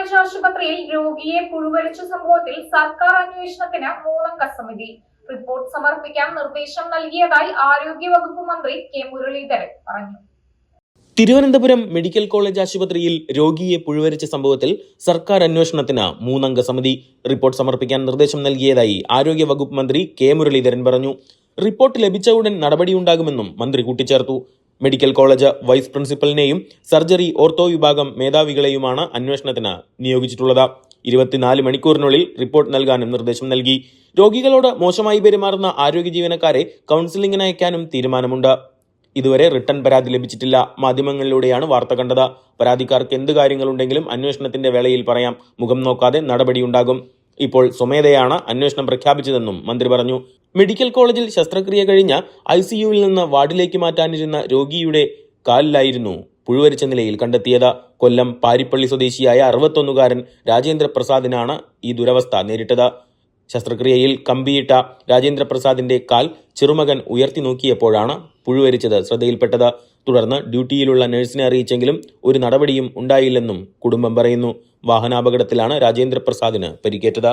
College ആശുപത്രിയിൽ രോഗിയെ പുഴുവരിച്ച സംഭവത്തിൽ സർക്കാർ അന്വേഷണത്തിന് 3-അംഗ സമിതി റിപ്പോർട്ട് സമർപ്പിക്കാൻ നിർദ്ദേശം നൽകിയതായി ആരോഗ്യവകുപ്പ് മന്ത്രി കെ മുരളീധരൻ പറഞ്ഞു. തിരുവനന്തപുരം മെഡിക്കൽ കോളേജ് ആശുപത്രിയിൽ രോഗിയെ പുഴുവരിച്ച സംഭവത്തിൽ സർക്കാർ അന്വേഷണത്തിന് 3-അംഗ സമിതി റിപ്പോർട്ട് സമർപ്പിക്കാൻ നിർദ്ദേശം നൽകിയതായി ആരോഗ്യവകുപ്പ് മന്ത്രി കെ മുരളീധരൻ പറഞ്ഞു. റിപ്പോർട്ട് ലഭിച്ച ഉടൻ നടപടിയുണ്ടാകുമെന്നും മന്ത്രി കൂട്ടിച്ചേർത്തു. മെഡിക്കൽ കോളേജ് വൈസ് പ്രിൻസിപ്പലിനെയും സർജറി ഓർത്തോ വിഭാഗം മേധാവികളെയുമാണ് അന്വേഷണത്തിന് നിയോഗിച്ചിട്ടുള്ളത്. 24 മണിക്കൂറിനുള്ളിൽ റിപ്പോർട്ട് നൽകാനും നിർദ്ദേശം നൽകി. രോഗികളോട് മോശമായി പെരുമാറുന്ന ആരോഗ്യ ജീവനക്കാരെ കൌൺസിലിംഗിന് അയക്കാനും തീരുമാനമുണ്ട്. ഇതുവരെ റിട്ടേൺ പരാതി ലഭിച്ചിട്ടില്ല. മാധ്യമങ്ങളിലൂടെയാണ് വാർത്ത കണ്ടത്. പരാതിക്കാർക്ക് എന്ത് കാര്യങ്ങളുണ്ടെങ്കിലും അന്വേഷണത്തിന്റെ വേളയിൽ പറയാം. മുഖം നോക്കാതെ നടപടിയുണ്ടാകും. ഇപ്പോൾ സ്വമേധയാണ് അന്വേഷണം പ്രഖ്യാപിച്ചതെന്നും മന്ത്രി പറഞ്ഞു. മെഡിക്കൽ കോളേജിൽ ശസ്ത്രക്രിയ കഴിഞ്ഞ ICUവിൽ നിന്ന് വാർഡിലേക്ക് മാറ്റാനിരുന്ന രോഗിയുടെ കാലിലായിരുന്നു പുഴുവരിച്ച നിലയിൽ കണ്ടെത്തിയത്. കൊല്ലം പാരിപ്പള്ളി സ്വദേശിയായ 61-കാരൻ രാജേന്ദ്രപ്രസാദിനാണ് ഈ ദുരവസ്ഥ നേരിട്ടത്. ശസ്ത്രക്രിയയിൽ കമ്പിയിട്ട രാജേന്ദ്രപ്രസാദിന്റെ കാൽ ചെറുമകൻ ഉയർത്തി നോക്കിയപ്പോഴാണ് പുഴുവരിച്ചത് ശ്രദ്ധയിൽപ്പെട്ടത്. തുടർന്ന് ഡ്യൂട്ടിയിലുള്ള നഴ്സിനെ അറിയിച്ചെങ്കിലും ഒരു നടപടിയും ഉണ്ടായില്ലെന്നും കുടുംബം പറയുന്നു. വാഹനാപകടത്തിലാണ് രാജേന്ദ്രപ്രസാദിന് പരിക്കേറ്റത്.